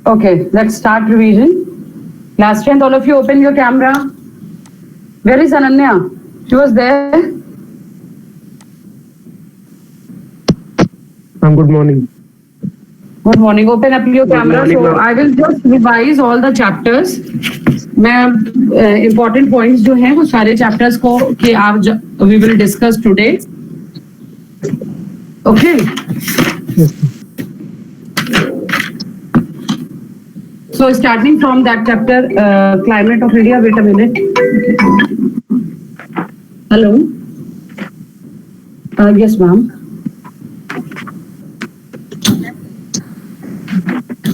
Okay, let's start revision. Class 10th, all of you open your camera. Where is Ananya? She was there. Good morning. Good morning. Open up your Good camera. morning, So ma'am. I will just revise all the chapters. मैं important points जो हैं वो सारे chapters को कि आप we will discuss today. Okay. Yes, ma'am. So starting from that chapter, climate of India. Wait a minute. Hello. Yes, ma'am.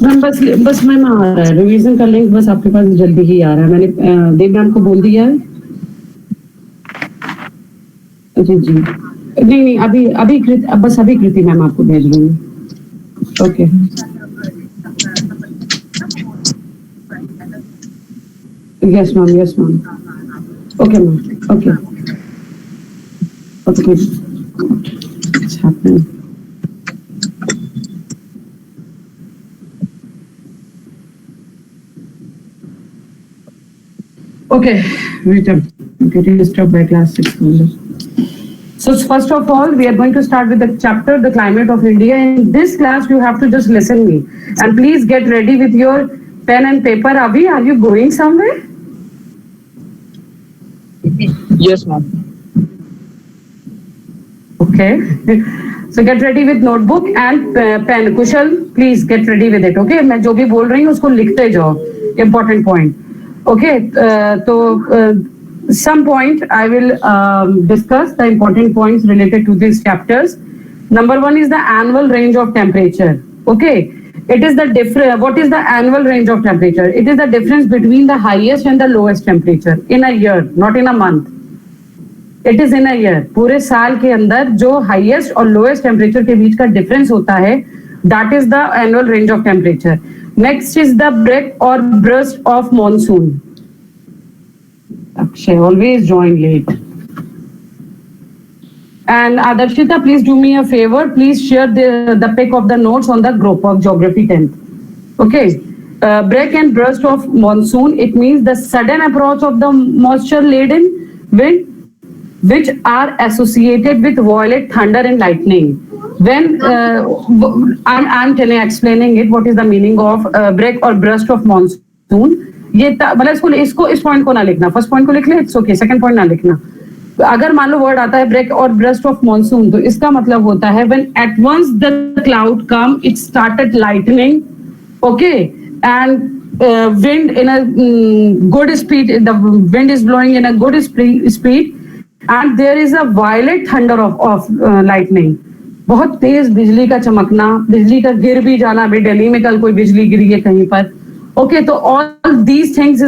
Ma'am बस ma'am आ रहा है रिवीजन कर लेंगे बस आपके पास जल्दी ही आ रहा है मैंने देव मैम को बोल दिया है जी जी नहीं अभी अभी बस अभी कृति मैम आपको भेज दूंगी okay yes ma'am okay ma'am okay okay What's happening? Okay, return. Getting disturbed by class 6. So first of all, we are going to start with the chapter, the climate of India. In this class, you have to just listen me. And please get ready with your pen and paper. Abhi, are you going somewhere? Yes, ma'am. Okay. So get ready with notebook and pen. Kushal, please get ready with it. Okay. मैं जो भी बोल रही हूँ उसको लिखते जाओ. Important point. Okay. Some point I will discuss the important points related to these chapters. Number one is the annual range of temperature. Okay. It is the difference. What is the annual range of temperature? It is the difference between the highest and the lowest temperature in a year, not in a month. It is in a year पूरे साल के अंदर जो highest और lowest temperature के बीच का difference होता है that is the annual range of temperature next is the break or burst of monsoon Akshay always join late and Adarshita please do me a favor please share the pic of the notes on the group of geography 10th okay break and burst of monsoon it means the sudden approach of the moisture laden wind which are associated with violent thunder and lightning. When I'm explaining it, what is the meaning of break or burst of monsoon? ये मतलब इसको इस point को ना लिखना first point को लिख ले इट्स ओके सेकंड पॉइंट ना लिखना अगर मान लो वर्ड आता है break or burst of monsoon तो इसका मतलब होता है when at once the cloud come it started lightning okay and wind in a good speed the wind is blowing in a good speed and there is a violent thunder of lightning बहुत तेज बिजली का चमकना बिजली का गिर भी जाना अभी दिल्ली में कल कोई बिजली गिरी है कहीं पर ओके तो all these things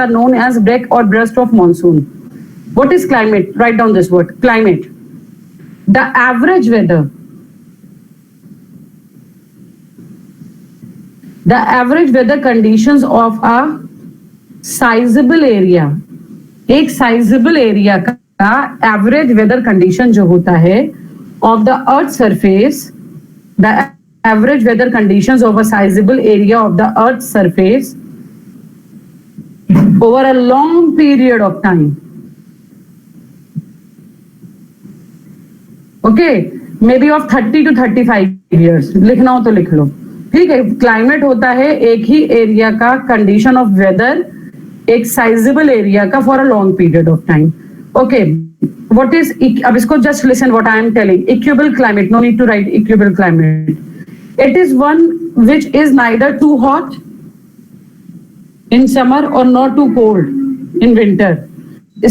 are known as break or burst of monsoon what is climate write down this word climate the average weather conditions of a sizable area एक साइजेबल एरिया का एवरेज वेदर कंडीशन जो होता है of the earth surface the average weather conditions of a sizable area of the earth surface over a long period of time okay maybe of 30 to 35 years लिखना हो तो लिख लो ठीक है climate होता है एक ही एरिया का कंडीशन ऑफ वेदर एक साइजेबल एरिया का for a long period of time okay what is अब इसको just listen what I am telling equable climate no need to write equable climate it is one which is neither too hot in summer or not too cold in winter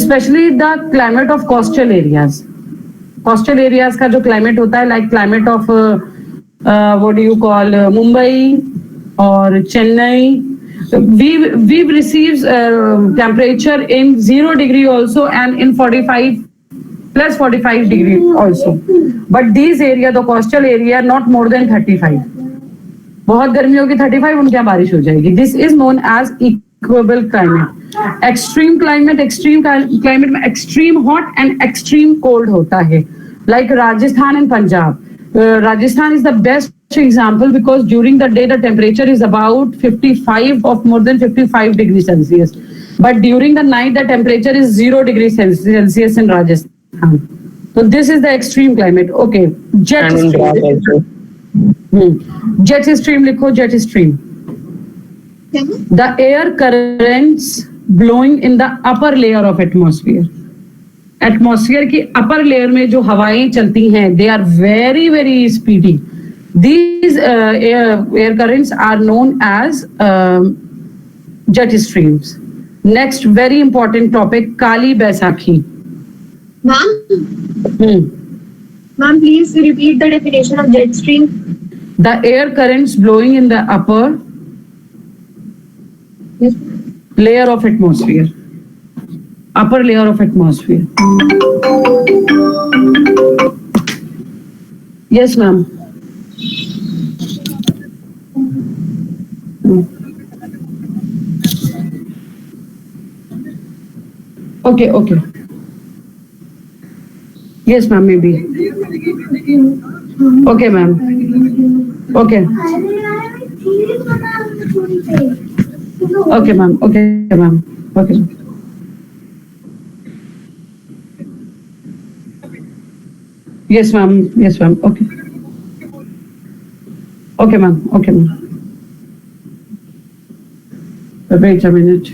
specially the climate of coastal areas का जो climate होता है like climate of what do you call Mumbai और Chennai we've received temperature in 0 degree also and in 45 plus 45 degree also but these area the coastal area not more than 35 बहुत गर्मी होगी 35 उनके यहाँ बारिश हो जाएगी this is known as equable climate extreme climate में extreme hot and extreme cold होता है like Rajasthan and Punjab Rajasthan is the best example because during the day the temperature is about 55 of more than 55 degrees Celsius. But during the night the temperature is 0 degrees Celsius in Rajasthan. So this is the extreme climate. Okay. Jet And in stream. Gujarat also. Jet stream लिखो jet stream. The air currents blowing in the upper layer of atmosphere. Atmosphere की upper layer में जो हवाएं चलती हैं they are very very speedy these air currents are known as jet streams. Next very important topic Kali Baisakhi. Ma'am, ma'am, please repeat the definition of jet stream. The air currents blowing in the upper Yes. layer of atmosphere. Upper layer of atmosphere. Yes, ma'am. Okay, okay. Yes, ma'am, maybe. Okay, ma'am. Okay. Okay, ma'am. Okay, ma'am. Okay. Yes, ma'am. Yes, ma'am. Okay. Okay, ma'am. Okay, ma'am. Wait a minute.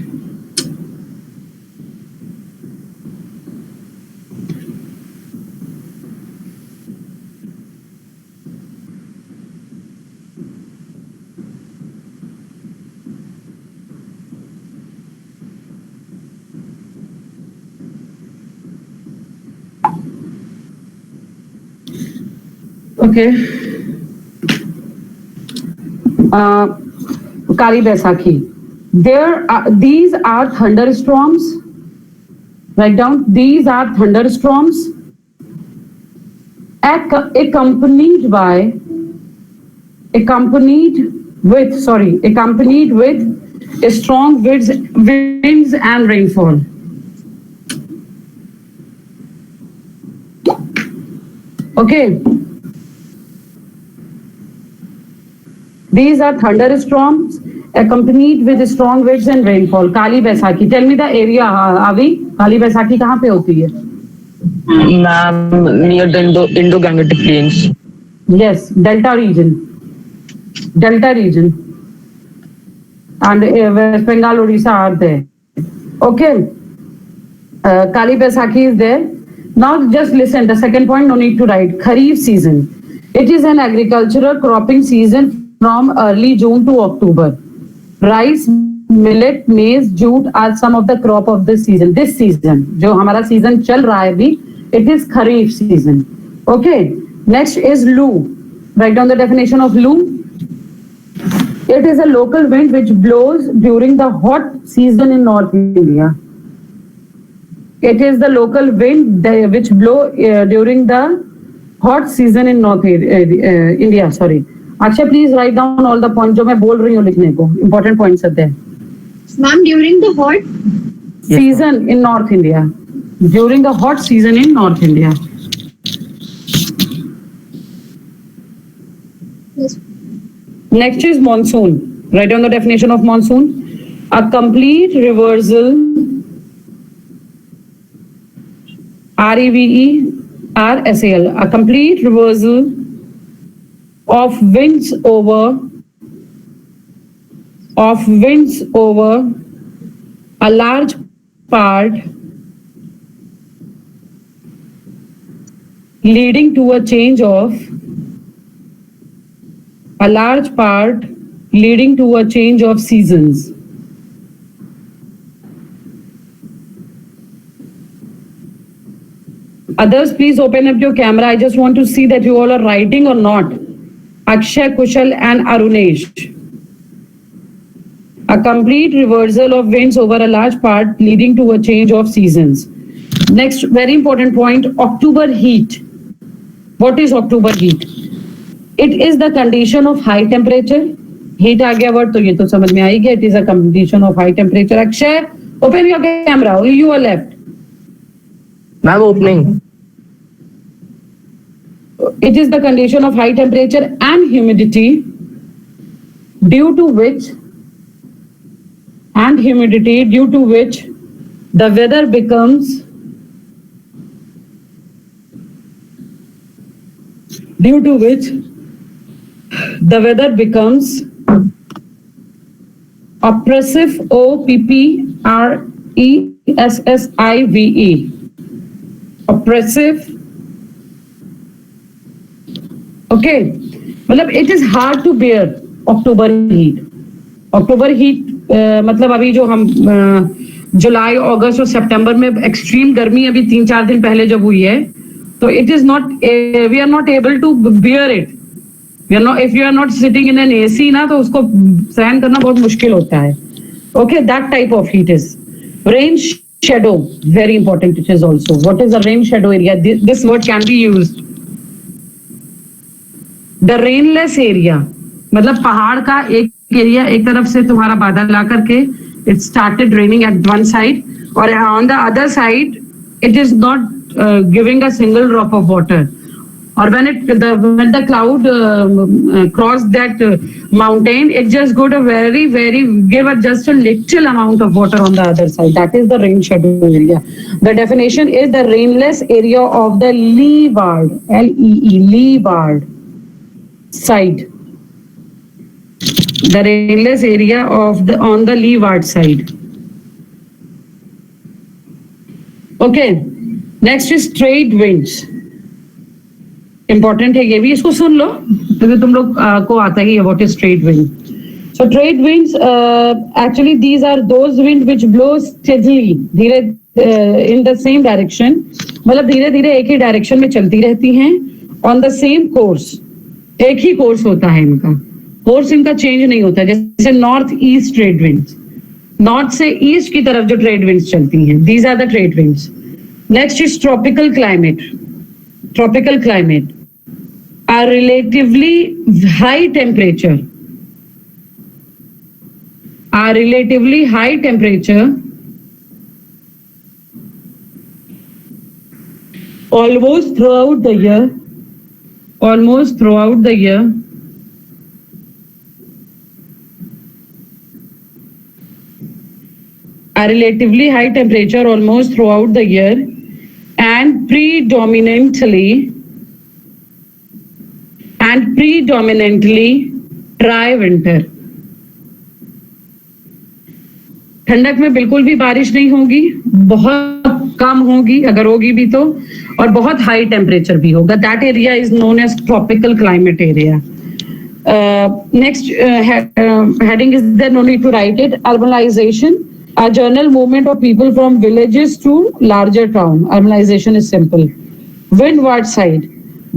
Okay. Kali Baisakhi. These are thunderstorms. Write down. These are thunderstorms accompanied with strong winds and rainfall. Okay. These are thunderstorms accompanied with strong winds and rainfall. Kali Baisakhi. Tell me the area, Avi. Kali Baisakhi कहाँ पे होती है? Ma'am, near the Indo-Gangetic Plains. Yes, Delta region. Delta region. And West Bengal, Odisha are there. Okay. Kali Baisakhi is there. Now just listen. The second point, no need to write. Kharif season. It is an agricultural cropping season from early June to October. Rice, millet, maize, jute are some of the crop of the season. This season, जो हमारा season चल रहा है अभी, it is Kharif season. Okay. Next is Loo. Write down the definition of Loo. It is a local wind which blows during the hot season in North India. It is the local wind which blow during the hot season in North India. Sorry. Akshay, please write down all the points जो मैं बोल रही हूँ लिखने को. Important points are there. Ma'am, during the hot Season in North India. During the hot season in North India. yes. Next is monsoon. Write down the definition of monsoon. A complete reversal. REVERSAL. A complete reversal of winds over a large part leading to a change of seasons. Others, please open up your camera. I just want to see that you all are writing or not. Akshay, Kushal and Arunesh. A complete reversal of winds over a large part leading to a change of seasons. Next, very important point, October heat. What is October heat? It is the condition of high temperature. Heat आ गया word तो ये तो समझ में आएगी. It is a condition of high temperature. Akshay, open your camera. You are left. Ma'am, opening. It is the condition of high temperature and humidity due to which the weather becomes oppressive, OPPRESSIVE, oppressive. Okay, मतलब it is hard to bear October heat. October heat मतलब अभी जो हम जुलाई, अगस्त और सितंबर में extreme गर्मी अभी 3-4 दिन पहले जब हुई है, तो it is not, we are not able to bear it. If you are not sitting in an AC ना, तो उसको सहन करना बहुत मुश्किल होता है. Okay, that type of heat is. Rain shadow, very important it is also. What is the rain shadow area? This word can be used. The rainless area, मतलब पहाड़ का एक एरिया, एक तरफ से तुम्हारा बादल ला करके it started raining at one side, और on the other side it is not giving a single drop of water. Or when the cloud crossed that mountain, it just got a just a little amount of water on the other side. That is the rain shadow area. The definition is the rainless area of the leeward, L-E-E, leeward side. The rainless area of on the leeward side. Okay. Next is trade winds. Important है ये भी, इसको सुन लो क्योंकि तुम लोग को आता ही है what is trade wind. So trade winds actually these are those wind which blow steadily, धीरे इन द सेम डायरेक्शन, मतलब धीरे धीरे एक ही डायरेक्शन में चलती रहती हैं, ऑन द सेम कोर्स, एक ही कोर्स होता है इनका, कोर्स इनका चेंज नहीं होता. जैसे north east trade winds, north से ईस्ट की तरफ जो ट्रेड विंड्स चलती हैं, these are the trade winds. Next is tropical climate. Tropical climate are relatively high temperature, almost throughout the year, are relatively high temperature almost throughout the year, and predominantly dry winter. ठंडक में बिल्कुल भी बारिश नहीं होगी, बहुत कम होगी अगर होगी भी तो, और बहुत हाई टेम्परेचर भी होगा. That area is known as tropical climate area. Next heading is there, no need to write it. Urbanization, a general movement of people from villages to larger town. Urbanization is simple. Windward side,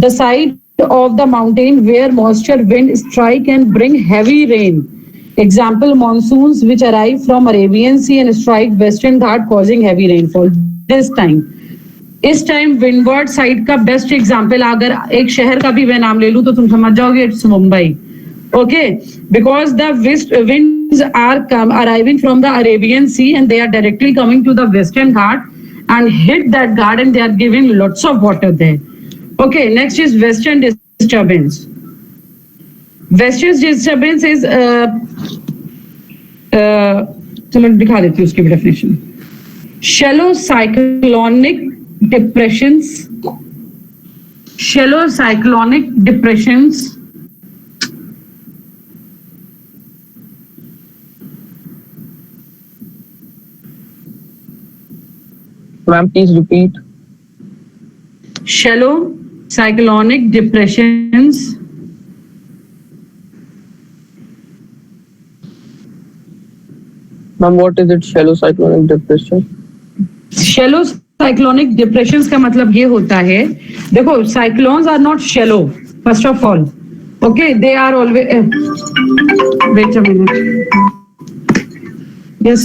the side of the mountain where moisture wind strike and bring heavy rain. Example, monsoons which arrive from Arabian Sea and strike Western Ghat causing heavy rainfall. This time, इस time windward side का best example, अगर एक शहर का भी मैं नाम ले लूं तो तुम समझ जाओगे, it's Mumbai. Okay, because the winds are arriving from the Arabian Sea and they are directly coming to the Western Ghat and hit that Ghat and they are giving lots of water there. Okay, next is western disturbance. Western disturbance is चलो दिखा देती हूँ उसकी भी definition. Shallow cyclonic depressions Ma'am, please repeat. Shallow cyclonic depressions Ma'am, what is it? Shallow cyclonic depression. Shallow cyclonic depressions का मतलब ये होता है, देखो cyclones are not shallow first of all. Okay, they are always wait a minute. Yes.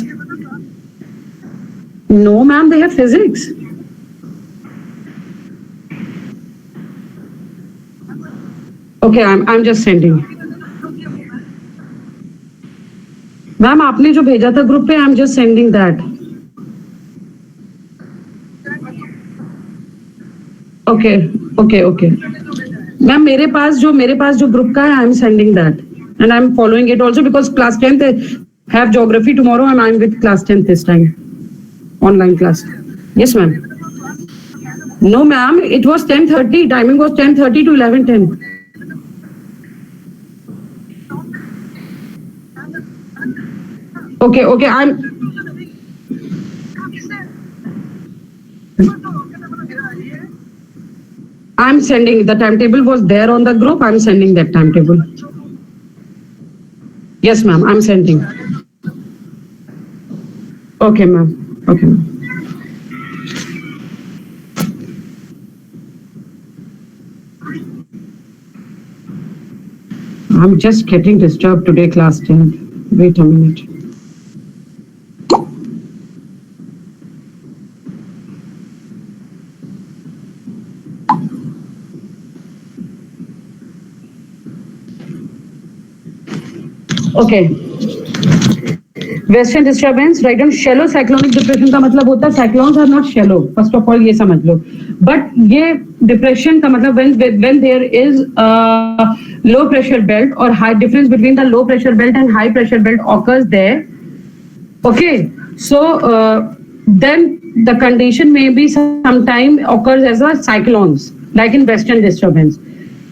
No, ma'am, they have physics. Okay, I'm just sending. Ma'am, आपने जो भेजा था ग्रुप पे, I'm just sending that. Okay. Ma'am मेरे पास जो group का है I am sending that and I am following it also because class 10th have geography tomorrow and I am with class 10th this time online class. Yes ma'am. No ma'am it was 10:30 timing was 10:30 to 11:10. Okay, I'm sending the timetable was there on the group. I'm sending that timetable. Yes, ma'am. I'm sending. Okay, ma'am. Okay, ma'am. I'm just getting disturbed today, class 10. Wait a minute. Okay. Western disturbance, right on shallow cyclonic depression का मतलब होता है cyclones are not shallow. First of all ये समझ लो. But ये depression का मतलब when there is a low pressure belt or high difference between the low pressure belt and high pressure belt occurs there. Okay. So then the condition may be sometime occurs as a cyclones like in western disturbance.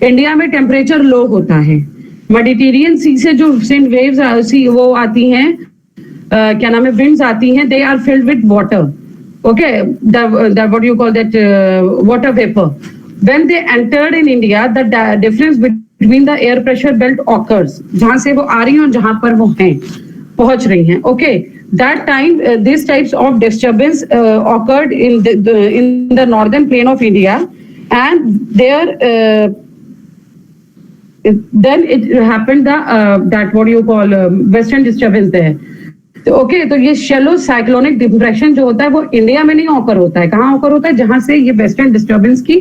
India में temperature low होता है. Mediterranean सी से जो waves वो आती हैं क्या नाम है विंड्स आती हैं they are filled with water. Okay what you call that water vapour. When they entered in India the difference between the air pressure belt occurs जहां से वो आ रही हैं और जहां पर वो हैं पहुंच रही हैं. Okay that time these types of disturbance occurred in the northern plain of India and there then it happened that what you call western disturbance there. Okay तो ये शेलो साइक्लोनिक डिप्रेशन जो होता है वो इंडिया में नहीं occur होता है. कहाँ ऑकर होता है जहां से ये वेस्टर्न डिस्टर्बेंस की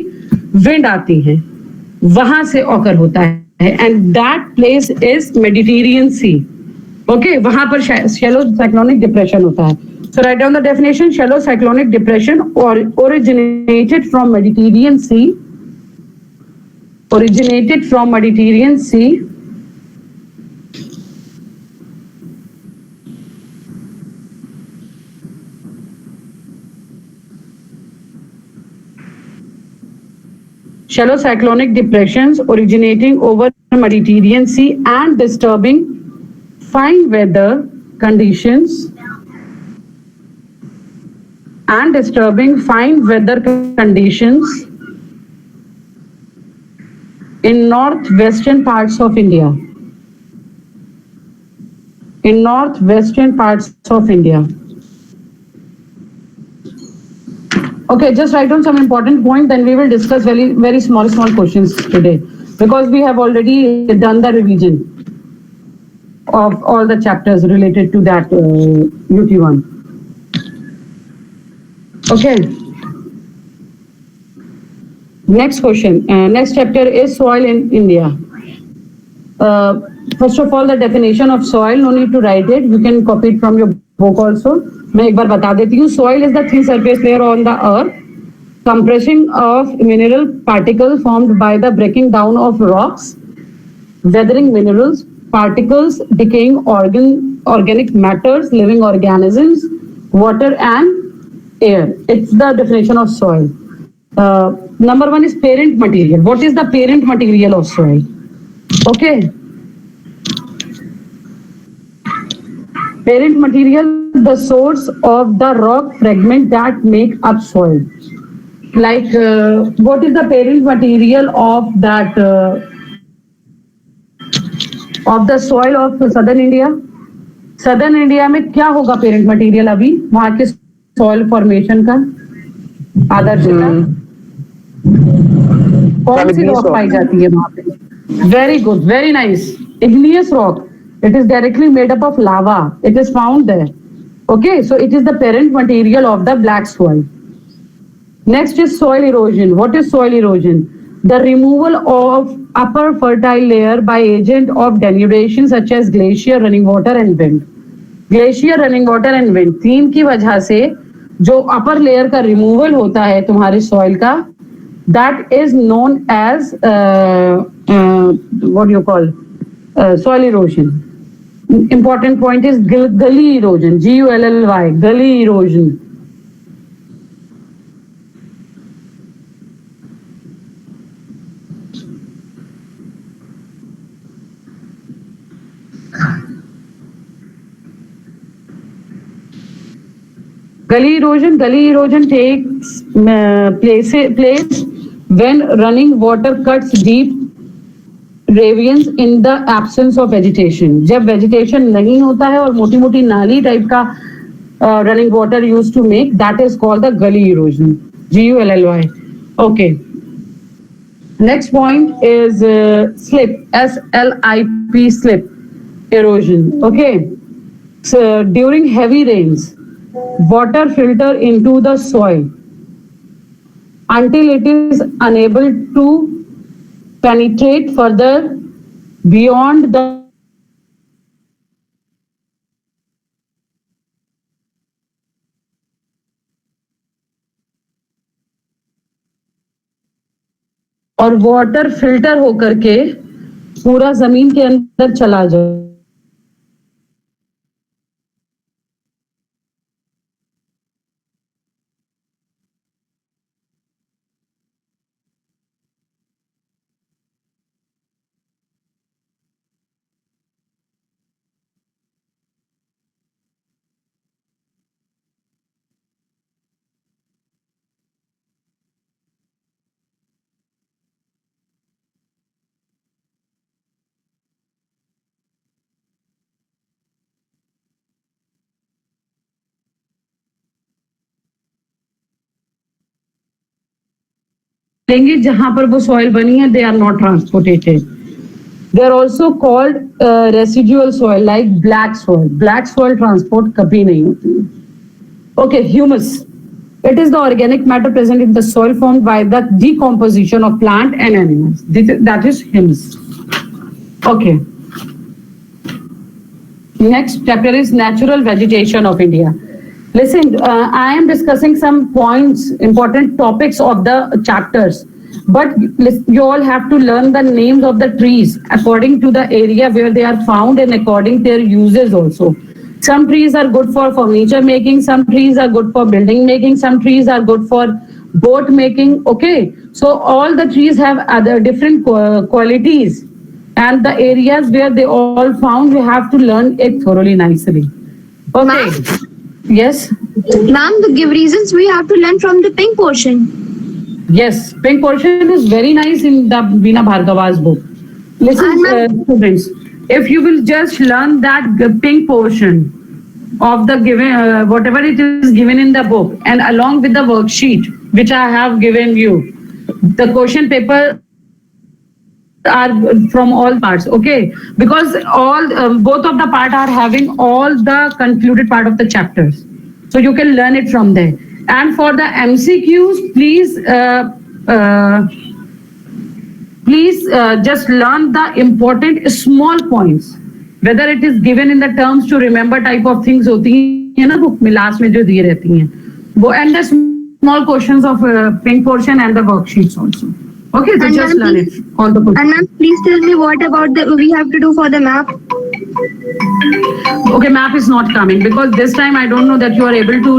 विंड आती है वहां से ऑकर होता है and that place is Mediterranean sea. Okay वहां पर शेलो साइक्लोनिक डिप्रेशन होता है. So write down the definition. Shallow cyclonic depression originated from Mediterranean Sea. Originated from Mediterranean Sea. Shallow cyclonic depressions originating over Mediterranean Sea and disturbing fine weather conditions in northwestern parts of India. Okay, just write down some important points, then we will discuss very small questions today because we have already done the revision of all the chapters related to that UT1. Okay. Next question. Next chapter is soil in India. First of all, the definition of soil, no need to write it. You can copy it from your book also. मैं एक बार बता देती हूँ. Soil is the thin surface layer on the earth, compressing of mineral particles formed by the breaking down of rocks, weathering minerals, particles, decaying organic matters, living organisms, water and air. It's the definition of soil. Number one is parent material. What is the parent material of soil? Okay. Parent material, the source of the rock fragment that make up soil. Like what is the parent material of that of the soil of southern India? Southern India में क्या होगा parent material अभी वहाँ के soil formation का आदर्श कौन सी rock पाई जाती है वहाँ पे? Very good, very nice. Igneous rock. It is directly made up of lava. It is found there. Okay, so it is the parent material of the black soil. Next is soil erosion. What is soil erosion? The removal of upper fertile layer by agent of denudation such as glacier, running water and wind. Glacier, running water and wind. तीन की वजह से जो upper layer का removal होता है तुम्हारी soil का, that is known as what do you call soil erosion. Important point is gully erosion, Gully, gully erosion. Gully erosion takes place when running water cuts deep ravines in the absence of vegetation. जब vegetation नहीं होता है और मोटी मोटी नाली type का running water used to make, that is called the gully erosion. Gully. Okay. Next point is slip. SLIP, slip erosion. Okay. So during heavy rains, water filter into the soil until it is unable to penetrate further beyond the और water filter होकर के पूरा जमीन के अंदर चला जाए. लेंगे जहां पर वो सॉइल बनी है, they are not transported. They are also called residual soil, like black soil. Black soil transport कभी नहीं होती है. Okay, humus. It is the organic matter present in the soil formed by the decomposition of plant and animals. That is humus. Okay. Next chapter is natural vegetation of India. Listen, I am discussing some points, important topics of the chapters, but you all have to learn the names of the trees according to the area where they are found and according to their uses also. Some trees are good for furniture making, some trees are good for building making, some trees are good for boat making. Okay, so all the trees have other different qualities, and the areas where they all found, we have to learn it thoroughly nicely. Okay. Yes. Ma'am, to give reasons, we have to learn from the pink portion. Yes, pink portion is very nice in the Veena Bhargava's book. Listen, students, if you will just learn that pink portion of the given, whatever it is given in the book, and along with the worksheet which I have given you, the question paper are from all parts, okay, because all both of the part are having all the concluded part of the chapters, so you can learn it from there. And for the MCQs, please just learn the important small points, whether it is given in the terms to remember type of things होती है ना book में last में जो दी रहती हैं वो, and the small questions of pink portion and the worksheets also. Okay, so And just ma'am, learn it. All the And questions. ma'am, please tell me what about the we have to do for the map? Okay, map is not coming because this time I don't know that you are able to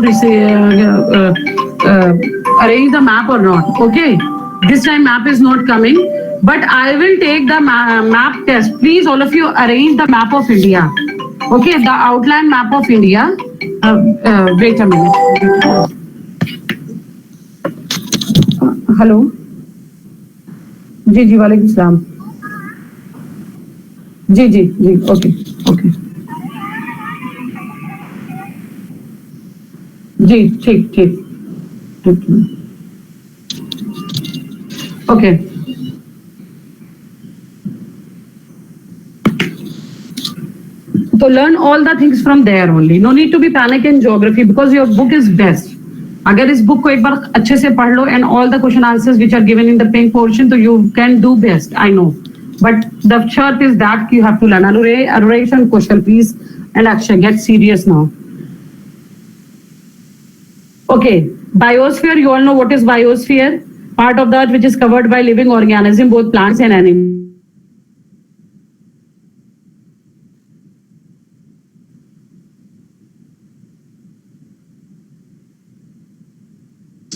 arrange the map or not. Okay, this time map is not coming, but I will take the map test. Please, all of you, arrange the map of India. Okay, the outline map of India. Wait a minute. Hello. जी जी वालेकुम सलाम. जी जी जी okay okay जी ठीक ठीक ठीक okay. So learn all the things from there only. No need to be panic in geography because your book is best. अगर इस book को एक बार अच्छे से पढ़ लो and all the question answers which are given in the pink portion, so you can do best. I know, but the short is that you have to learn. Aruresh, question please, and Akshay, get serious now. Okay, biosphere. You all know what is biosphere. part of the earth which is covered by living organism, both plants and animals.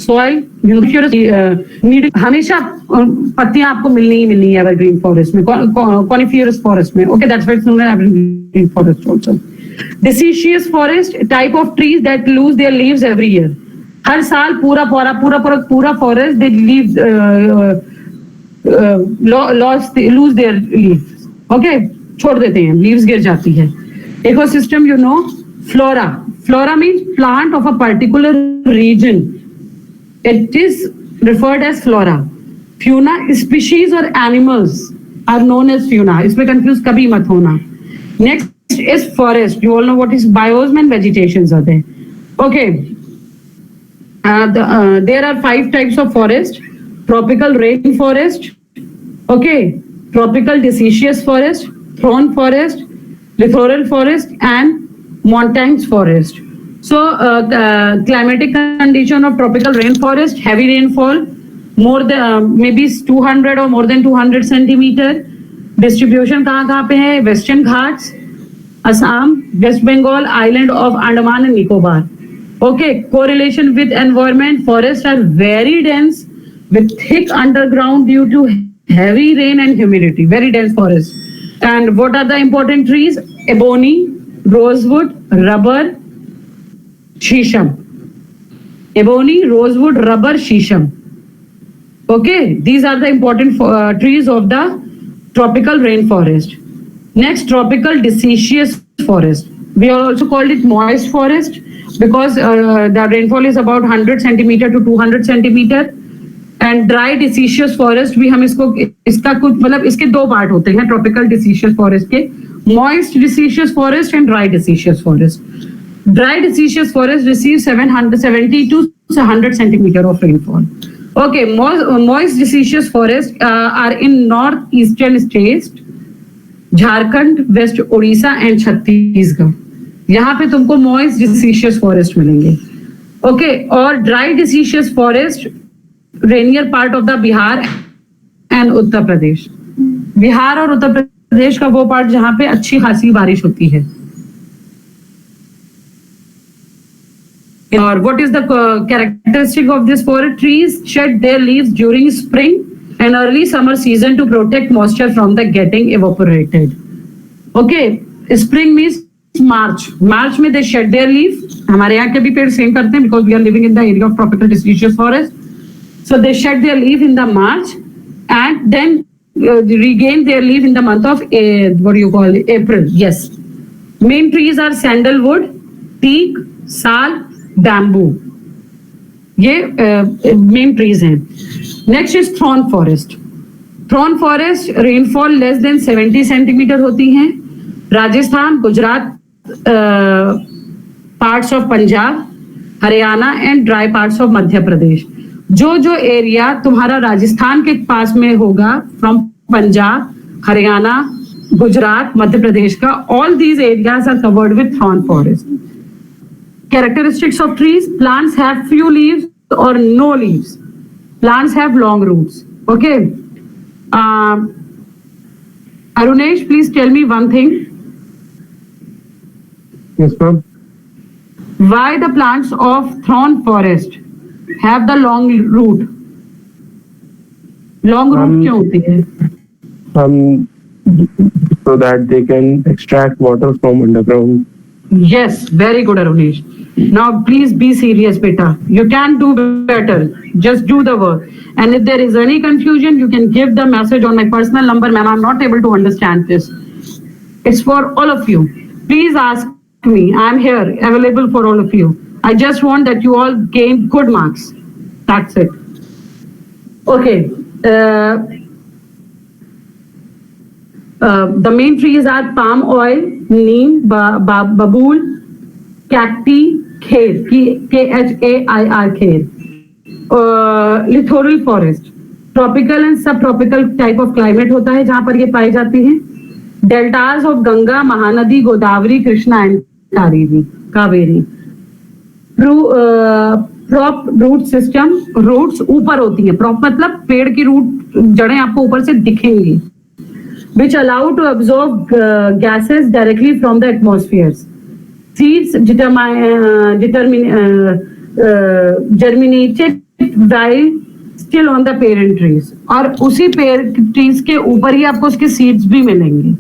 Soil, need हमेशा पत्तियां आपको मिलनी ही मिलनी है evergreen forest में, कॉनिफियरस forest में. Okay, that's why it's known as evergreen forest also. Deciduous forest, type of trees that lose their leaves every year. हर साल पूरा forest they leave lose their leaves. Okay, छोड़ देते हैं, leaves गिर जाती है. Ecosystem, you know, flora means plant of a particular region. It is referred as flora. Fauna, species or animals are known as fauna. इसमें confuse कभी मत होना. Next is forest. You all know what is biome and vegetations are there. Okay. There are 5 types of forest. Tropical rainforest. Okay. Tropical deciduous forest, thorn forest, littoral forest, and montane forest. So, climatic condition of tropical rainforest, heavy rainfall, more than maybe 200 or more than 200 centimeter. Distribution कहाँ पे है? Western Ghats, Assam, West Bengal, island of Andaman and Nicobar. Okay, correlation with environment. Forests are very dense with thick underground due to heavy rain and humidity. Very dense forest. And what are the important trees? Ebony, rosewood, rubber, शीशम. Ebony, rosewood, rubber, शीशम. Okay, these are the important trees of the tropical rainforest. Next, tropical deciduous forest. We also called it moist forest because the rainfall is about 100 centimeter to 200 centimeter. And dry deciduous forest भी हम इसका कुछ मतलब इसके 2 part होते हैं tropical deciduous forest के, moist deciduous forest and dry deciduous forest. Dry deciduous forest receives 70 to 100 centimeter of rainfall. Okay, moist deciduous forests are in northeastern states, Jharkhand, West Odisha and Chhattisgarh. यहाँ पे तुमको moist deciduous forest मिलेंगे. Okay, और dry deciduous forest rainier part of the Bihar and Uttar Pradesh. Bihar और उत्तर प्रदेश का वो part जहाँ पे अच्छी खासी बारिश होती है. Or what is the characteristic of this forest? Trees shed their leaves during spring and early summer season to protect moisture from the getting evaporated. Okay, spring means March. March में they shed their leaves. हमारे यहाँ के भी पेड़ same करते हैं because we are living in the area of tropical deciduous forest. So they shed their leaf in the March and then regain their leaf in the month of April. Yes. Main trees are sandalwood, teak, sal, bamboo. ये main trees हैं. Next is thorn forest. Thorn forest rainfall less than 70 centimeter होती हैं. Rajasthan, Gujarat, parts of Punjab, Haryana and dry parts of Madhya Pradesh. जो area तुम्हारा राजस्थान के पास में होगा from Punjab, Haryana, Gujarat, Madhya Pradesh का, all these areas are covered with thorn forest. Characteristics of trees: plants have few leaves or no leaves. Plants have long roots. Okay. Arunesh, please tell me one thing. Yes, ma'am. Why the plants of thorn forest have the long root? Long root क्यों होती है? So that they can extract water from underground. Yes, very good, Arunesh. Now, please be serious, beta. You can do better. Just do the work. And if there is any confusion, you can give the message on my personal number. Ma'am, I'm not able to understand this. It's for all of you. Please ask me. I'm here, available for all of you. I just want that you all gain good marks. That's it. Okay. The main trees are palm oil, neem, babool, cacti, khair, Khair, khair. Littoral forest, tropical and subtropical type of climate होता है जहाँ पर ये पाई जाती हैं. Deltas of Ganga, Mahanadi, Godavari, Krishna and Kaveri. prop root system, roots ऊपर होती है, prop मतलब पेड़ की रूट जड़ें आपको ऊपर से दिखेंगी, which allow to absorb gases directly from the atmospheres. Seeds germinated while still on the parent trees. और उसी trees के ऊपर ही आपको उसके seeds भी मिलेंगे.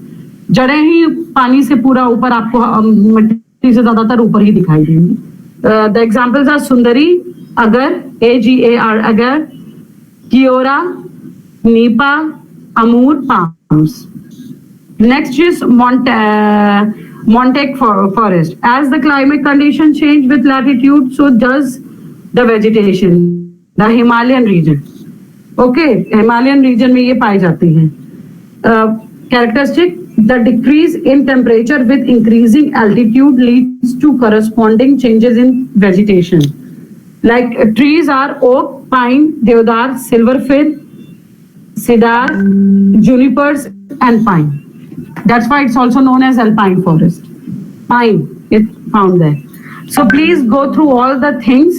जड़ें ही पानी से पूरा ऊपर आपको मिट्टी से ज्यादातर ऊपर ही दिखाई देंगी. The examples are Sundari, Agar, AGAR, Agar, Kiora, Nipa, Amur, palms. Next is Montec forest. As the climate conditions change with latitude, so does the vegetation. The Himalayan region. Okay, Himalayan region में ये पाई जाती हैं. Characteristic: the decrease in temperature with increasing altitude leads to corresponding changes in vegetation. Like trees are oak, pine, deodar, silverfir, cedar, junipers, and pine. That's why it's also known as alpine forest. Pine is found there. So please go through all the things,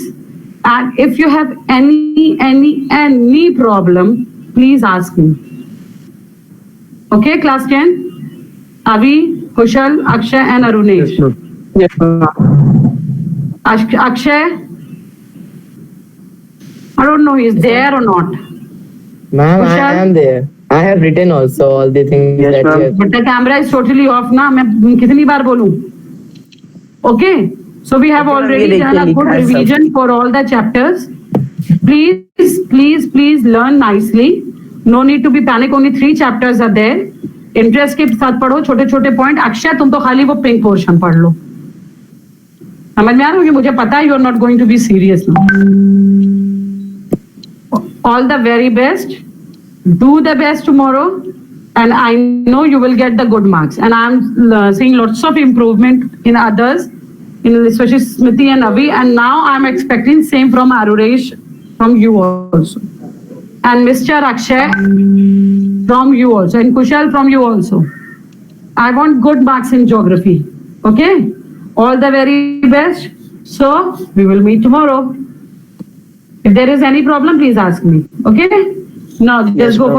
and if you have any problem, please ask me. Okay, class 10. Avi, Kushal, Akshay, and Arunesh. Yes, ma'am. Akshay, I don't know, is there or not? Ma'am, I Kushal? am there. I have written also all the things Yes, that ma'am. you have. But the camera is totally off ना, मैं कितनी बार बोलूं? Okay, so we have already done a good revision for all the chapters. Please learn nicely. No need to be panic. Only 3 chapters are there. Interest के साथ पढ़ो, छोटे छोटे point. Akshay तुम तो खाली वो पिंक पोर्शन पढ़ लो. समझ में आ रहा है? मुझे पता है you are not going to be serious now. All the very best. Do the best tomorrow, and I know you will get the good marks. And I'm seeing lots of improvement in others, in especially Smriti and Avi. And now I'm expecting same from Arunesh, from you also. And Mr. Akshay, from you also, and Kushal from you also. I want good marks in geography. Okay? All the very best. So we will meet tomorrow. If there is any problem, please ask me. Okay? Now just go for